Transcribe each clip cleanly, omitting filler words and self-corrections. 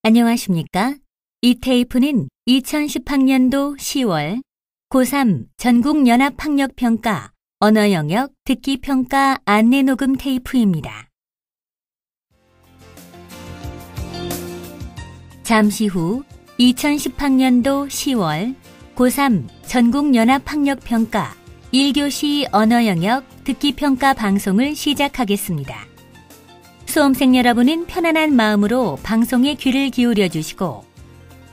안녕하십니까? 이 테이프는 2018년도 10월 고3 전국연합학력평가 언어영역 듣기평가 안내녹음 테이프입니다. 잠시 후 2018년도 10월 고3 전국연합학력평가 1교시 언어영역 듣기평가 방송을 시작하겠습니다. 수험생 여러분은 편안한 마음으로 방송에 귀를 기울여 주시고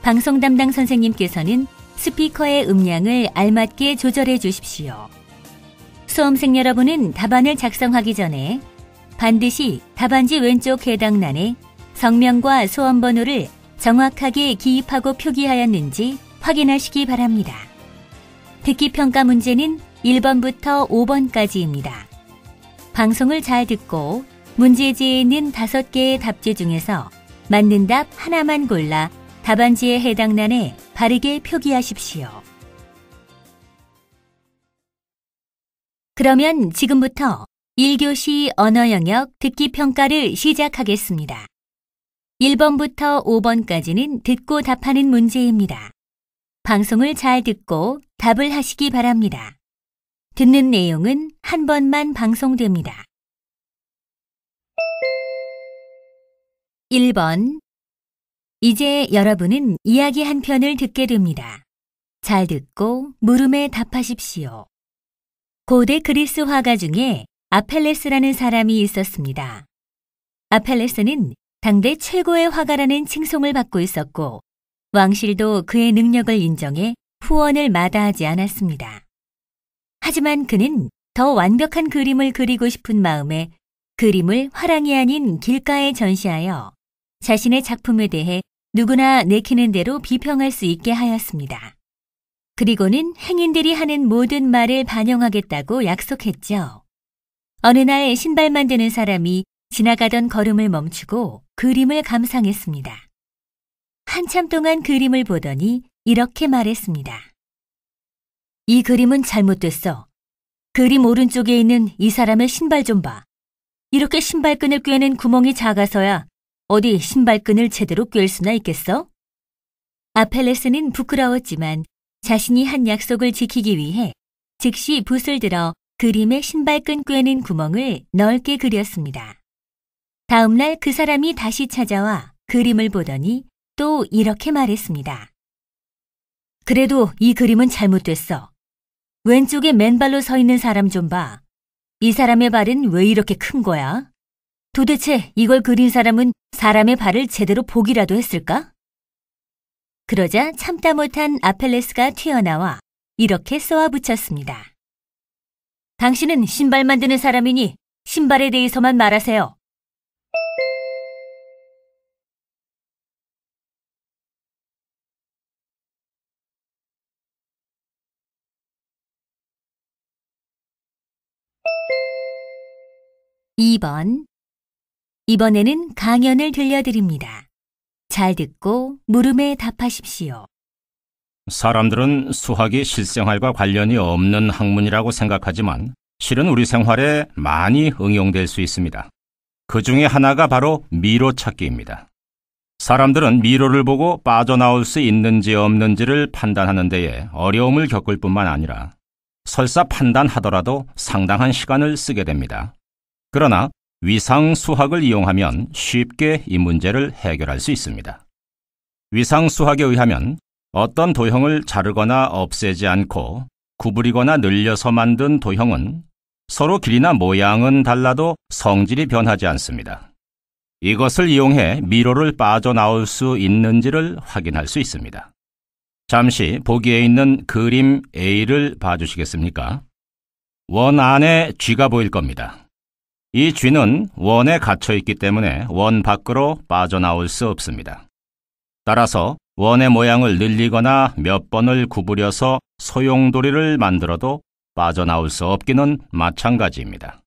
방송 담당 선생님께서는 스피커의 음량을 알맞게 조절해 주십시오. 수험생 여러분은 답안을 작성하기 전에 반드시 답안지 왼쪽 해당란에 성명과 수험번호를 정확하게 기입하고 표기하였는지 확인하시기 바랍니다. 듣기평가 문제는 1번부터 5번까지입니다. 방송을 잘 듣고 문제지에 있는 5개의 답지 중에서 맞는 답 하나만 골라 답안지에 해당란에 바르게 표기하십시오. 그러면 지금부터 1교시 언어영역 듣기평가를 시작하겠습니다. 1번부터 5번까지는 듣고 답하는 문제입니다. 방송을 잘 듣고 답을 하시기 바랍니다. 듣는 내용은 한 번만 방송됩니다. 1번. 이제 여러분은 이야기 한 편을 듣게 됩니다. 잘 듣고 물음에 답하십시오. 고대 그리스 화가 중에 아펠레스라는 사람이 있었습니다. 아펠레스는 당대 최고의 화가라는 칭송을 받고 있었고 왕실도 그의 능력을 인정해 후원을 마다하지 않았습니다. 하지만 그는 더 완벽한 그림을 그리고 싶은 마음에 그림을 화랑이 아닌 길가에 전시하여 자신의 작품에 대해 누구나 내키는 대로 비평할 수 있게 하였습니다. 그리고는 행인들이 하는 모든 말을 반영하겠다고 약속했죠. 어느 날 신발 만드는 사람이 지나가던 걸음을 멈추고 그림을 감상했습니다. 한참 동안 그림을 보더니 이렇게 말했습니다. 이 그림은 잘못됐어. 그림 오른쪽에 있는 이 사람의 신발 좀 봐. 이렇게 신발끈을 꿰는 구멍이 작아서야 어디 신발끈을 제대로 꿰일 수나 있겠어? 아펠레스는 부끄러웠지만 자신이 한 약속을 지키기 위해 즉시 붓을 들어 그림의 신발끈 꿰는 구멍을 넓게 그렸습니다. 다음 날 그 사람이 다시 찾아와 그림을 보더니 또 이렇게 말했습니다. 그래도 이 그림은 잘못됐어. 왼쪽에 맨발로 서 있는 사람 좀 봐. 이 사람의 발은 왜 이렇게 큰 거야? 도대체 이걸 그린 사람은 사람의 발을 제대로 보기라도 했을까? 그러자 참다 못한 아펠레스가 튀어나와 이렇게 쏘아붙였습니다. 당신은 신발 만드는 사람이니 신발에 대해서만 말하세요. (2번) 이번에는 강연을 들려드립니다. 잘 듣고 물음에 답하십시오. 사람들은 수학이 실생활과 관련이 없는 학문이라고 생각하지만 실은 우리 생활에 많이 응용될 수 있습니다. 그 중에 하나가 바로 미로 찾기입니다. 사람들은 미로를 보고 빠져나올 수 있는지 없는지를 판단하는 데에 어려움을 겪을 뿐만 아니라 설사 판단하더라도 상당한 시간을 쓰게 됩니다. 그러나 위상 수학을 이용하면 쉽게 이 문제를 해결할 수 있습니다. 위상 수학에 의하면 어떤 도형을 자르거나 없애지 않고 구부리거나 늘려서 만든 도형은 서로 길이나 모양은 달라도 성질이 변하지 않습니다. 이것을 이용해 미로를 빠져나올 수 있는지를 확인할 수 있습니다. 잠시 보기에 있는 그림 A를 봐주시겠습니까? 원 안에 쥐가 보일 겁니다. 이 쥐는 원에 갇혀있기 때문에 원 밖으로 빠져나올 수 없습니다. 따라서 원의 모양을 늘리거나 몇 번을 구부려서 소용돌이를 만들어도 빠져나올 수 없기는 마찬가지입니다.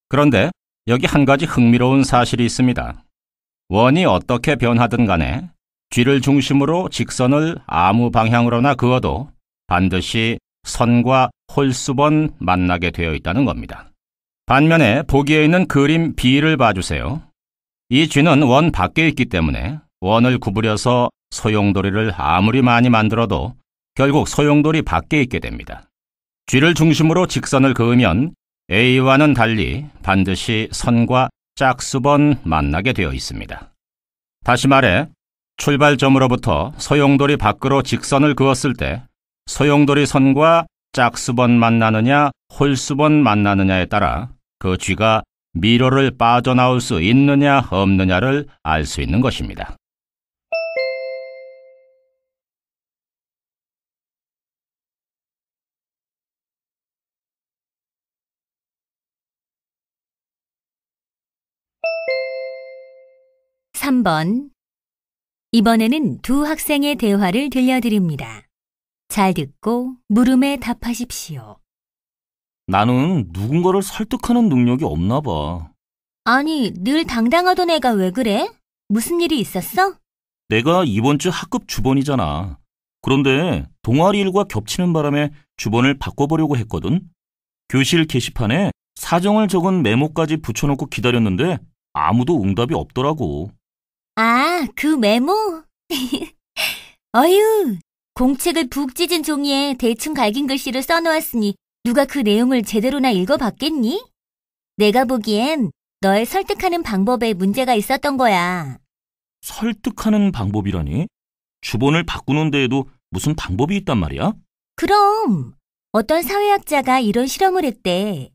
그런데 여기 한 가지 흥미로운 사실이 있습니다. 원이 어떻게 변하든 간에 쥐를 중심으로 직선을 아무 방향으로나 그어도 반드시 선과 홀수번 만나게 되어 있다는 겁니다. 반면에 보기에 있는 그림 B를 봐주세요. 이 쥐는 원 밖에 있기 때문에 원을 구부려서 소용돌이를 아무리 많이 만들어도 결국 소용돌이 밖에 있게 됩니다. G를 중심으로 직선을 그으면 A와는 달리 반드시 선과 짝수번 만나게 되어 있습니다. 다시 말해 출발점으로부터 소용돌이 밖으로 직선을 그었을 때 소용돌이 선과 짝수번 만나느냐 홀수번 만나느냐에 따라 그 G가 미로를 빠져나올 수 있느냐 없느냐를 알 수 있는 것입니다. (3번) 이번에는 두 학생의 대화를 들려드립니다. 잘 듣고 물음에 답하십시오. 나는 누군가를 설득하는 능력이 없나 봐. 아니, 늘 당당하던 애가 왜 그래? 무슨 일이 있었어? 내가 이번 주 학급 주번이잖아. 그런데 동아리 일과 겹치는 바람에 주번을 바꿔보려고 했거든. 교실 게시판에 사정을 적은 메모까지 붙여놓고 기다렸는데 아무도 응답이 없더라고. 아, 그 메모? 어휴, 공책을 북 찢은 종이에 대충 갈긴 글씨로 써놓았으니 누가 그 내용을 제대로나 읽어봤겠니? 내가 보기엔 널 설득하는 방법에 문제가 있었던 거야. 설득하는 방법이라니? 주번을 바꾸는 데에도 무슨 방법이 있단 말이야? 그럼 어떤 사회학자가 이런 실험을 했대.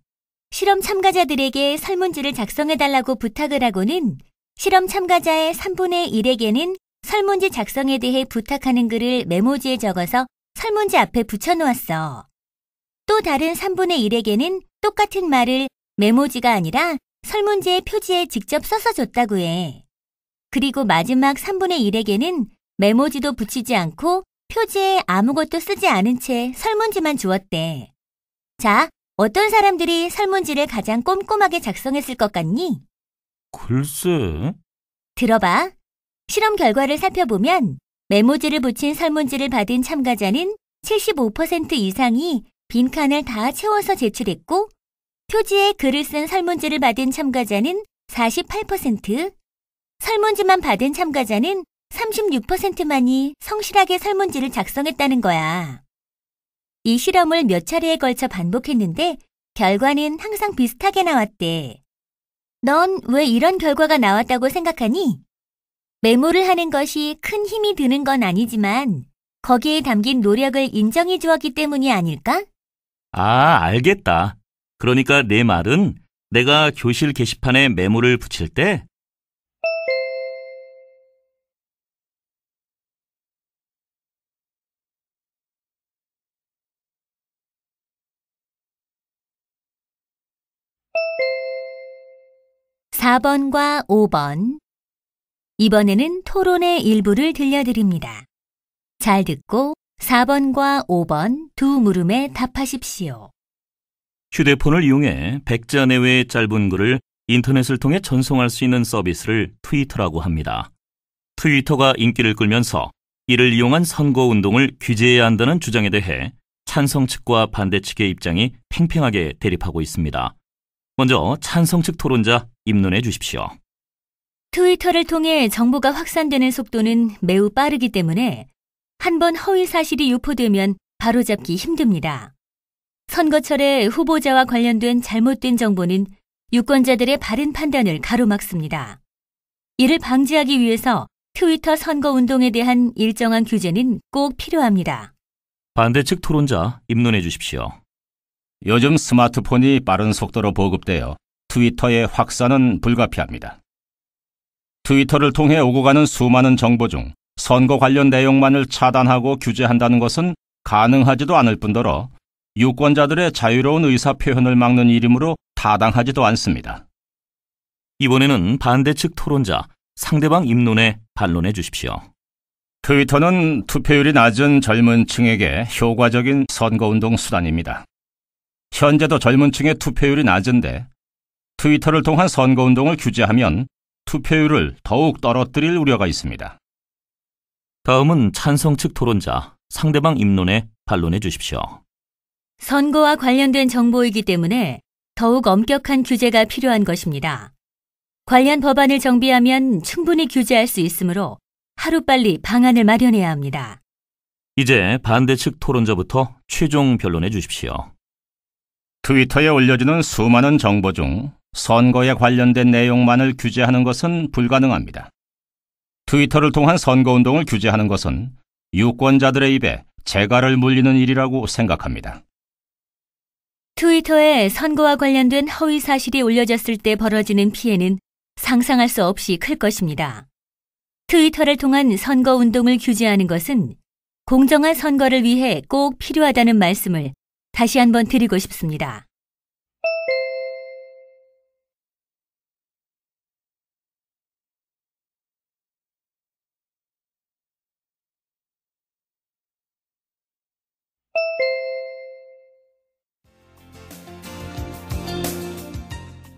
실험 참가자들에게 설문지를 작성해달라고 부탁을 하고는 실험 참가자의 3분의 1에게는 설문지 작성에 대해 부탁하는 글을 메모지에 적어서 설문지 앞에 붙여놓았어. 또 다른 3분의 1에게는 똑같은 말을 메모지가 아니라 설문지의 표지에 직접 써서 줬다고 해. 그리고 마지막 3분의 1에게는 메모지도 붙이지 않고 표지에 아무것도 쓰지 않은 채 설문지만 주었대. 자, 어떤 사람들이 설문지를 가장 꼼꼼하게 작성했을 것 같니? 글쎄. 들어봐. 실험 결과를 살펴보면 메모지를 붙인 설문지를 받은 참가자는 75% 이상이 빈칸을 다 채워서 제출했고 표지에 글을 쓴 설문지를 받은 참가자는 48%, 설문지만 받은 참가자는 36%만이 성실하게 설문지를 작성했다는 거야. 이 실험을 몇 차례에 걸쳐 반복했는데 결과는 항상 비슷하게 나왔대. 넌 왜 이런 결과가 나왔다고 생각하니? 메모를 하는 것이 큰 힘이 드는 건 아니지만 거기에 담긴 노력을 인정해 주었기 때문이 아닐까? 아, 알겠다. 그러니까 내 말은 내가 교실 게시판에 메모를 붙일 때 (4번과 5번) 이번에는 토론의 일부를 들려드립니다. 잘 듣고 4번과 5번 두 물음에 답하십시오. 휴대폰을 이용해 100자 내외의 짧은 글을 인터넷을 통해 전송할 수 있는 서비스를 트위터라고 합니다. 트위터가 인기를 끌면서 이를 이용한 선거운동을 규제해야 한다는 주장에 대해 찬성 측과 반대 측의 입장이 팽팽하게 대립하고 있습니다. 먼저 찬성 측 토론자 입론해 주십시오. 트위터를 통해 정보가 확산되는 속도는 매우 빠르기 때문에 한번 허위 사실이 유포되면 바로잡기 힘듭니다. 선거철에 후보자와 관련된 잘못된 정보는 유권자들의 바른 판단을 가로막습니다. 이를 방지하기 위해서 트위터 선거운동에 대한 일정한 규제는 꼭 필요합니다. 반대 측 토론자 입론해 주십시오. 요즘 스마트폰이 빠른 속도로 보급되어 트위터의 확산은 불가피합니다. 트위터를 통해 오고 가는 수많은 정보 중 선거 관련 내용만을 차단하고 규제한다는 것은 가능하지도 않을 뿐더러 유권자들의 자유로운 의사 표현을 막는 일이므로 타당하지도 않습니다. 이번에는 반대 측 토론자 상대방 입론에 반론해 주십시오. 트위터는 투표율이 낮은 젊은 층에게 효과적인 선거운동 수단입니다. 현재도 젊은 층의 투표율이 낮은데 트위터를 통한 선거운동을 규제하면 투표율을 더욱 떨어뜨릴 우려가 있습니다. 다음은 찬성 측 토론자 상대방 입론에 반론해 주십시오. 선거와 관련된 정보이기 때문에 더욱 엄격한 규제가 필요한 것입니다. 관련 법안을 정비하면 충분히 규제할 수 있으므로 하루빨리 방안을 마련해야 합니다. 이제 반대측 토론자부터 최종 변론해 주십시오. 트위터에 올려지는 수많은 정보 중 선거에 관련된 내용만을 규제하는 것은 불가능합니다. 트위터를 통한 선거운동을 규제하는 것은 유권자들의 입에 재갈을 물리는 일이라고 생각합니다. 트위터에 선거와 관련된 허위 사실이 올려졌을 때 벌어지는 피해는 상상할 수 없이 클 것입니다. 트위터를 통한 선거운동을 규제하는 것은 공정한 선거를 위해 꼭 필요하다는 말씀을 다시 한번 드리고 싶습니다.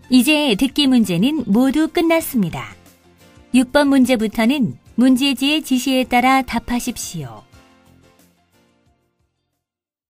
이제 듣기 문제는 모두 끝났습니다. 6번 문제부터는 문제지의 지시에 따라 답하십시오.